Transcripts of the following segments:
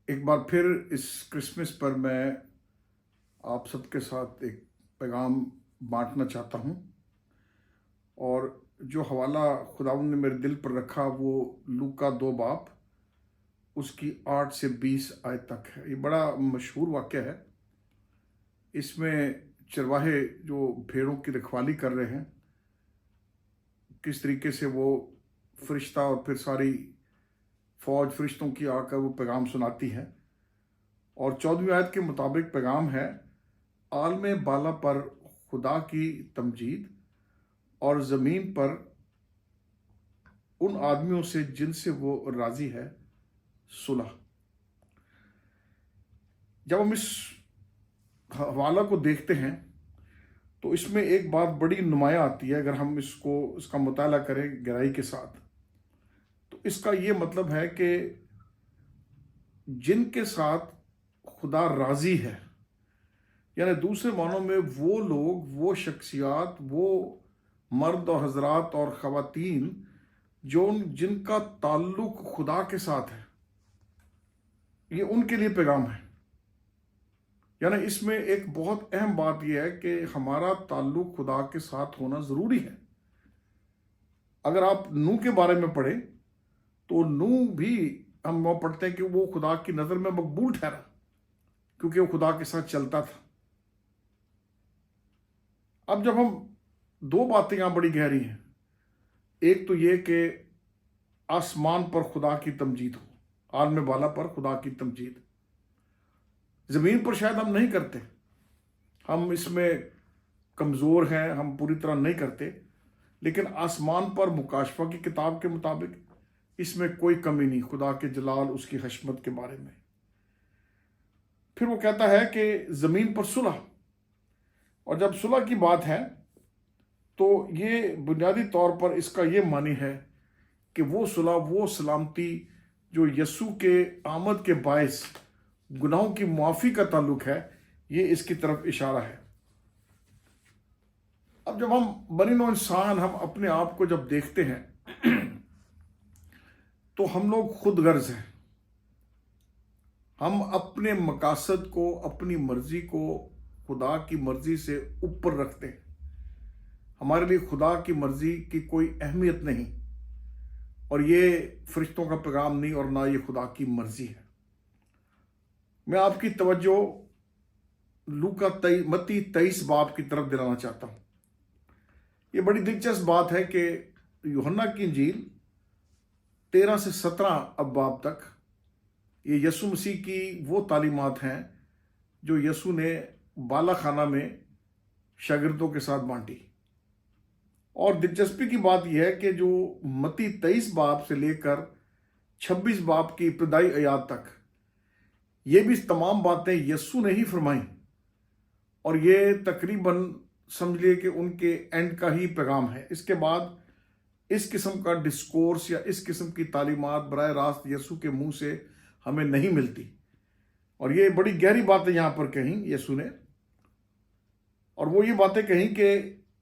ایک بار پھر اس کرسمس پر میں آپ سب کے ساتھ ایک پیغام بانٹنا چاہتا ہوں، اور جو حوالہ خداوند نے میرے دل پر رکھا وہ لوکا 2 باب اس کی 8 سے 20 آیت تک ہے۔ یہ بڑا مشہور واقعہ ہے۔ اس میں چرواہے جو بھیڑوں کی رکھوالی کر رہے ہیں، کس طریقے سے وہ فرشتہ اور پھر ساری فوج فرشتوں کی آ کر وہ پیغام سناتی ہے، اور 14ویں آیت کے مطابق پیغام ہے: عالم بالا پر خدا کی تمجید اور زمین پر ان آدمیوں سے جن سے وہ راضی ہے صلح۔ جب ہم اس حوالہ کو دیکھتے ہیں تو اس میں ایک بات بڑی نمایاں آتی ہے۔ اگر ہم اس کا مطالعہ کریں گہرائی کے ساتھ تو اس کا یہ مطلب ہے کہ جن کے ساتھ خدا راضی ہے، یعنی دوسرے معنوں میں وہ لوگ، وہ شخصیات، وہ مرد اور حضرات اور خواتین جن کا تعلق خدا کے ساتھ ہے، یہ ان کے لیے پیغام ہے۔ یعنی اس میں ایک بہت اہم بات یہ ہے کہ ہمارا تعلق خدا کے ساتھ ہونا ضروری ہے۔ اگر آپ نوح کے بارے میں پڑھیں تو نوح بھی ہم پڑھتے ہیں کہ وہ خدا کی نظر میں مقبول ٹھہرا کیونکہ وہ خدا کے ساتھ چلتا تھا۔ اب جب ہم 2 باتیں یہاں بڑی گہری ہیں، ایک تو یہ کہ آسمان پر خدا کی تمجید ہو، عالم بالا پر خدا کی تمجید۔ زمین پر شاید ہم نہیں کرتے، ہم اس میں کمزور ہیں، ہم پوری طرح نہیں کرتے، لیکن آسمان پر مکاشفہ کی کتاب کے مطابق اس میں کوئی کمی نہیں، خدا کے جلال، اس کی حشمت کے بارے میں۔ پھر وہ کہتا ہے کہ زمین پر صلح، اور جب صلح کی بات ہے تو یہ بنیادی طور پر اس کا یہ معنی ہے کہ وہ صلح، وہ سلامتی جو یسوع کے آمد کے باعث گناہوں کی معافی کا تعلق ہے، یہ اس کی طرف اشارہ ہے۔ اب جب ہم بنی نوع انسان، ہم اپنے آپ کو جب دیکھتے ہیں تو ہم لوگ خود غرض ہیں۔ ہم اپنے مقاصد کو، اپنی مرضی کو خدا کی مرضی سے اوپر رکھتے ہیں۔ ہمارے لیے خدا کی مرضی کی کوئی اہمیت نہیں، اور یہ فرشتوں کا پیغام نہیں، اور نہ یہ خدا کی مرضی ہے۔ میں آپ کی توجہ متی 23 باب کی طرف دلانا چاہتا ہوں۔ یہ بڑی دلچسپ بات ہے کہ یوحنا کی انجیل 13 سے 17 ابواب تک یہ یسوع مسیح کی وہ تعلیمات ہیں جو یسوع نے بالا خانہ میں شاگردوں کے ساتھ بانٹی۔ اور دلچسپی کی بات یہ ہے کہ جو متی 23 باب سے لے کر 26 باب کی ابتدائی آیات تک، یہ بھی تمام باتیں یسوع نے ہی فرمائیں، اور یہ تقریباً سمجھ لیے کہ ان کے اینڈ کا ہی پیغام ہے۔ اس کے بعد اس قسم کا ڈسکورس یا اس قسم کی تعلیمات براہ راست یسوع کے منہ سے ہمیں نہیں ملتی، اور یہ بڑی گہری باتیں یہاں پر کہیں یسوع نے، اور وہ یہ باتیں کہیں کہ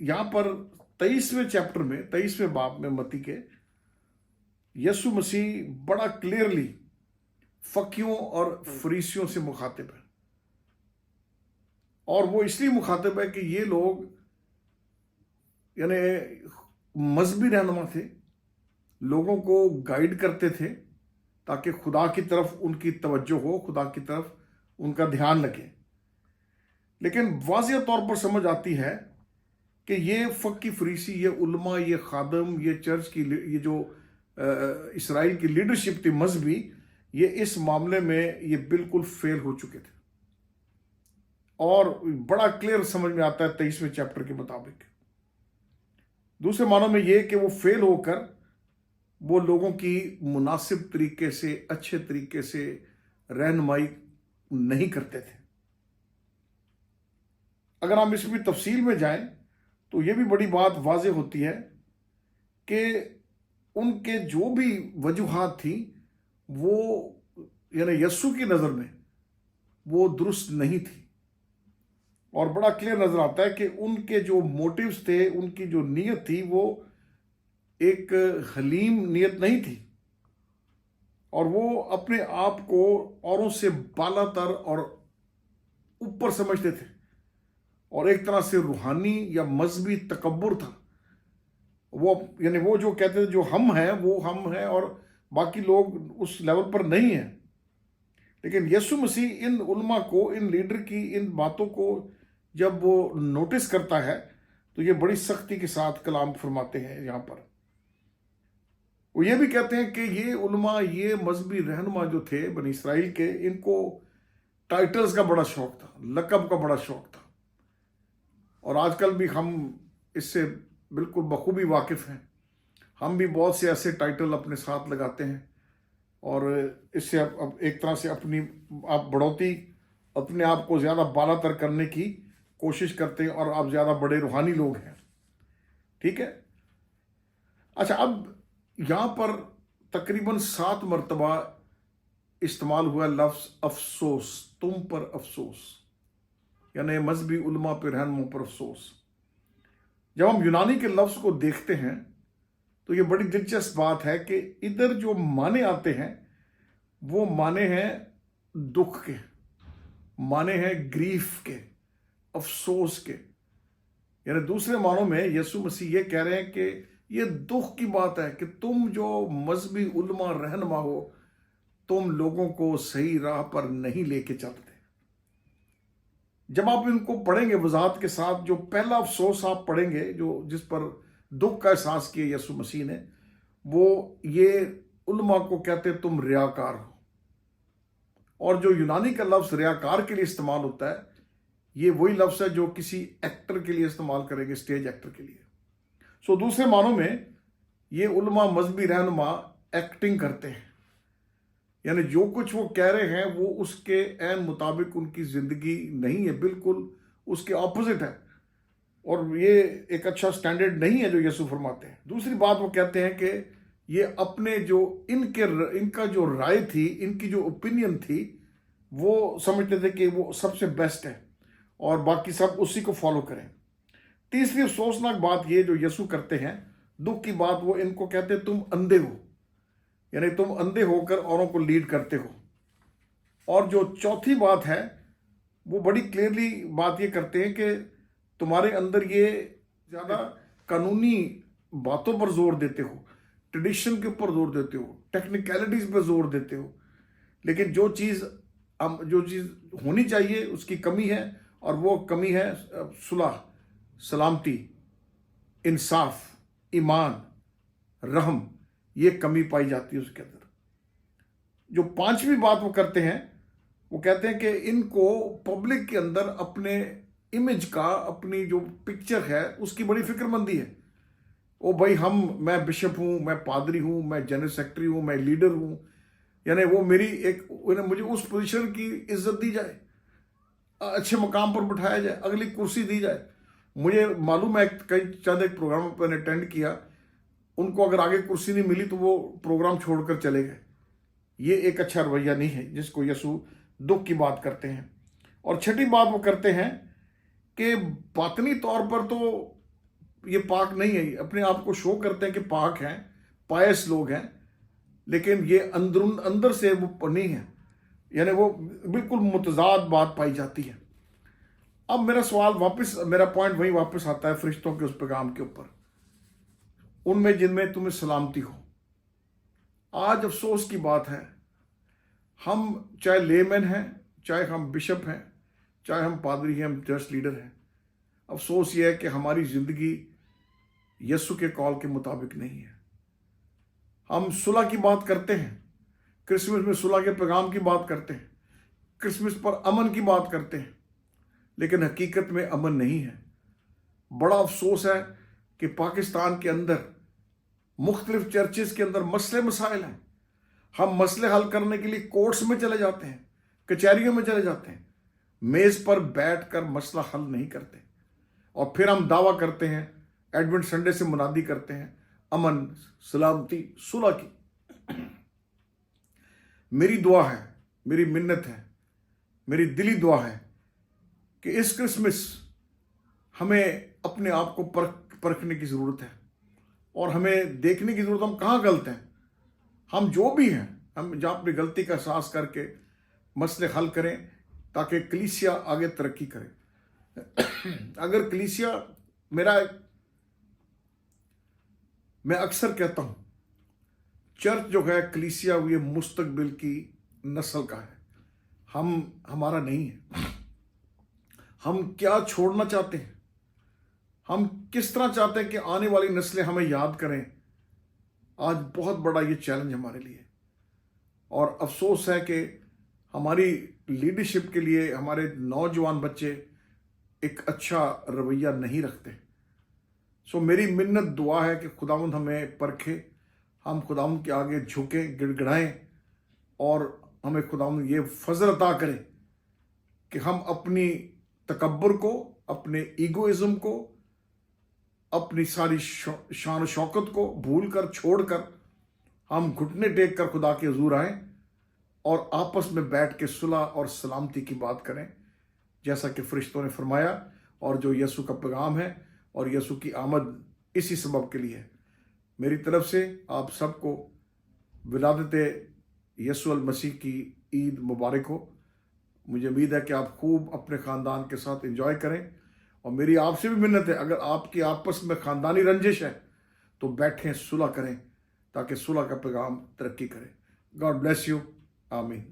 یہاں پر 23ویں چیپٹر میں، 23ویں باب میں متی کے، یسوع مسیح بڑا کلیئرلی فقیوں اور فریسیوں سے مخاطب ہے، اور وہ اس لیے مخاطب ہے کہ یہ لوگ یعنی مذہبی رہنما تھے، لوگوں کو گائیڈ کرتے تھے تاکہ خدا کی طرف ان کی توجہ ہو، خدا کی طرف ان کا دھیان لگے، لیکن واضح طور پر سمجھ آتی ہے کہ یہ فقی فریسی، یہ علماء، یہ خادم، یہ چرچ کی، یہ جو اسرائیل کی لیڈرشپ تھی مذہبی، یہ اس معاملے میں یہ بالکل فیل ہو چکے تھے، اور بڑا کلیئر سمجھ میں آتا ہے 23ویں چیپٹر کے مطابق۔ دوسرے معنوں میں یہ کہ وہ فیل ہو کر وہ لوگوں کی مناسب طریقے سے، اچھے طریقے سے رہنمائی نہیں کرتے تھے۔ اگر ہم اس میں تفصیل میں جائیں تو یہ بھی بڑی بات واضح ہوتی ہے کہ ان کے جو بھی وجوہات تھیں وہ یعنی یسوع کی نظر میں وہ درست نہیں تھی، اور بڑا کلیئر نظر آتا ہے کہ ان کے جو موٹیوز تھے، ان کی جو نیت تھی، وہ ایک حلیم نیت نہیں تھی، اور وہ اپنے آپ کو اوروں سے بالا تر اور اوپر سمجھتے تھے، اور ایک طرح سے روحانی یا مذہبی تکبر تھا۔ وہ یعنی وہ جو کہتے تھے جو ہم ہیں وہ ہم ہیں، اور باقی لوگ اس لیول پر نہیں ہیں۔ لیکن یسوع مسیح ان علماء کو، ان لیڈر کی ان باتوں کو جب وہ نوٹس کرتا ہے تو یہ بڑی سختی کے ساتھ کلام فرماتے ہیں۔ یہاں پر وہ یہ بھی کہتے ہیں کہ یہ علماء، یہ مذہبی رہنما جو تھے بنی اسرائیل کے، ان کو ٹائٹلز کا بڑا شوق تھا، لقب کا بڑا شوق تھا، اور آج کل بھی ہم اس سے بالکل بخوبی واقف ہیں۔ ہم بھی بہت سے ایسے ٹائٹل اپنے ساتھ لگاتے ہیں، اور اس سے ایک طرح سے اپنی آپ بڑھوتی، اپنے آپ کو زیادہ بالا تر کرنے کی کوشش کرتے ہیں، اور آپ زیادہ بڑے روحانی لوگ ہیں۔ ٹھیک ہے؟ اچھا، اب یہاں پر تقریباً 7 مرتبہ استعمال ہوا لفظ افسوس، تم پر افسوس، یعنی مذہبی علماء پہ، رہنماؤں پر افسوس۔ جب ہم یونانی کے لفظ کو دیکھتے ہیں تو یہ بڑی دلچسپ بات ہے کہ ادھر جو معنی آتے ہیں وہ معنی ہیں دکھ کے، معنی ہیں گریف کے، افسوس کے۔ یعنی دوسرے معنوں میں یسوع مسیح یہ کہہ رہے ہیں کہ یہ دکھ کی بات ہے کہ تم جو مذہبی علماء رہنما ہو، تم لوگوں کو صحیح راہ پر نہیں لے کے چلتے۔ جب آپ ان کو پڑھیں گے وضاحت کے ساتھ، جو پہلا افسوس آپ پڑھیں گے، جو جس پر دکھ کا احساس کیا یسوع مسیح نے، وہ یہ علماء کو کہتے تم ریاکار ہو۔ اور جو یونانی کا لفظ ریاکار کے لیے استعمال ہوتا ہے، یہ وہی لفظ ہے جو کسی ایکٹر کے لیے استعمال کریں گے، اسٹیج ایکٹر کے لیے۔ سو دوسرے معنوں میں یہ علماء، مذہبی رہنما ایکٹنگ کرتے ہیں، یعنی جو کچھ وہ کہہ رہے ہیں وہ اس کے عین مطابق ان کی زندگی نہیں ہے، بالکل اس کے اپوزٹ ہے، اور یہ ایک اچھا سٹینڈرڈ نہیں ہے جو یسوع فرماتے ہیں۔ دوسری بات وہ کہتے ہیں کہ یہ اپنے جو ان کا جو رائے تھی، ان کی جو اوپینین تھی، وہ سمجھتے تھے کہ وہ سب سے بیسٹ ہے، اور باقی سب اسی کو فالو کریں۔ تیسری افسوسناک بات یہ جو یسوع کرتے ہیں، دکھ کی بات، وہ ان کو کہتے تم اندھے ہو، یعنی تم اندھے ہو کر اوروں کو لیڈ کرتے ہو۔ اور جو چوتھی بات ہے، وہ بڑی کلیئرلی بات یہ کرتے ہیں کہ تمہارے اندر یہ زیادہ قانونی باتوں پر زور دیتے ہو، ٹریڈیشن کے اوپر زور دیتے ہو، ٹیکنیکلٹیز پر زور دیتے ہو، لیکن جو چیز ہونی چاہیے اس کی کمی ہے، اور وہ کمی ہے صلح، سلامتی، انصاف، ایمان، رحم۔ یہ کمی پائی جاتی ہے اس کے اندر۔ جو پانچویں بات وہ کرتے ہیں، وہ کہتے ہیں کہ ان کو پبلک کے اندر اپنے امیج کا، اپنی جو پکچر ہے اس کی بڑی فکر مندی ہے۔ او بھائی، میں بشپ ہوں، میں پادری ہوں، میں جنرل سیکرٹری ہوں، میں لیڈر ہوں، یعنی وہ مجھے اس پوزیشن کی عزت دی جائے، اچھے مقام پر بٹھایا جائے، اگلی کرسی دی جائے۔ مجھے معلوم ہے چند ایک پروگرام پہ نے اٹینڈ کیا، ان کو اگر آگے کرسی نہیں ملی تو وہ پروگرام چھوڑ کر چلے گئے۔ یہ ایک اچھا رویہ نہیں ہے جس کو یسوع دکھ کی بات کرتے ہیں۔ اور چھٹی بات وہ کرتے ہیں کہ باطنی طور پر تو یہ پاک نہیں ہے، اپنے آپ کو شو کرتے ہیں کہ پاک ہیں، پائس لوگ ہیں، لیکن یہ اندر سے وہ نہیں ہے، یعنی وہ بالکل متضاد بات پائی جاتی ہے۔ اب میرا پوائنٹ وہی واپس آتا ہے فرشتوں کے اس پیغام کے اوپر، ان میں جن میں تمہیں سلامتی ہو۔ آج افسوس کی بات ہے، ہم چاہے لے مین ہیں، چاہے ہم بشپ ہیں، چاہے ہم پادری ہیں، ہم چرچ لیڈر ہیں، افسوس یہ ہے کہ ہماری زندگی یسوع کے کال کے مطابق نہیں ہے۔ ہم صلح کی بات کرتے ہیں، کرسمس میں صلح کے پیغام کی بات کرتے ہیں، کرسمس پر امن کی بات کرتے ہیں، لیکن حقیقت میں امن نہیں ہے۔ بڑا افسوس ہے کہ پاکستان کے اندر مختلف چرچز کے اندر مسئلے مسائل ہیں، ہم مسئلے حل کرنے کے لیے کورٹس میں چلے جاتے ہیں، کچہریوں میں چلے جاتے ہیں، میز پر بیٹھ کر مسئلہ حل نہیں کرتے، اور پھر ہم دعویٰ کرتے ہیں، ایڈونٹ سنڈے سے منادی کرتے ہیں امن، سلامتی، صلح کی۔ میری دعا ہے، میری منت ہے، میری دلی دعا ہے کہ اس کرسمس ہمیں اپنے آپ کو پرکھنے کی ضرورت ہے، اور ہمیں دیکھنے کی ضرورت ہم کہاں غلط ہیں۔ ہم جو بھی ہیں، ہم جہاں اپنی غلطی کا احساس کر کے مسئلے حل کریں تاکہ کلیسیا آگے ترقی کرے۔ اگر کلیسیا میں اکثر کہتا ہوں چرچ جو ہے کلیسیا یہ مستقبل کی نسل کا ہے، ہمارا نہیں ہے۔ ہم کیا چھوڑنا چاہتے ہیں، ہم کس طرح چاہتے ہیں کہ آنے والی نسلیں ہمیں یاد کریں، آج بہت بڑا یہ چیلنج ہمارے لیے۔ اور افسوس ہے کہ ہماری لیڈرشپ کے لیے ہمارے نوجوان بچے ایک اچھا رویہ نہیں رکھتے۔ سو میری منت دعا ہے کہ خداوند ہمیں پرکھے، ہم خداوند کے آگے جھکیں، گڑ گڑائیں، اور ہمیں خداوند یہ فضل عطا کرے کہ ہم اپنی تکبر کو، اپنے ایگوئزم کو، اپنی ساری شان و شوکت کو بھول کر، چھوڑ کر، ہم گھٹنے ٹیک کر خدا کے حضور آئیں اور آپس میں بیٹھ کے صلح اور سلامتی کی بات کریں، جیسا کہ فرشتوں نے فرمایا، اور جو یسوع کا پیغام ہے اور یسوع کی آمد اسی سبب کے لیے ہے۔ میری طرف سے آپ سب کو ولادت یسوع المسیح کی عید مبارک ہو۔ مجھے امید ہے کہ آپ خوب اپنے خاندان کے ساتھ انجوائے کریں، اور میری آپ سے بھی منت ہے اگر آپ کی آپس میں خاندانی رنجش ہے تو بیٹھیں، صلح کریں، تاکہ صلح کا پیغام ترقی کرے۔ گاڈ بلیس یو، آمین۔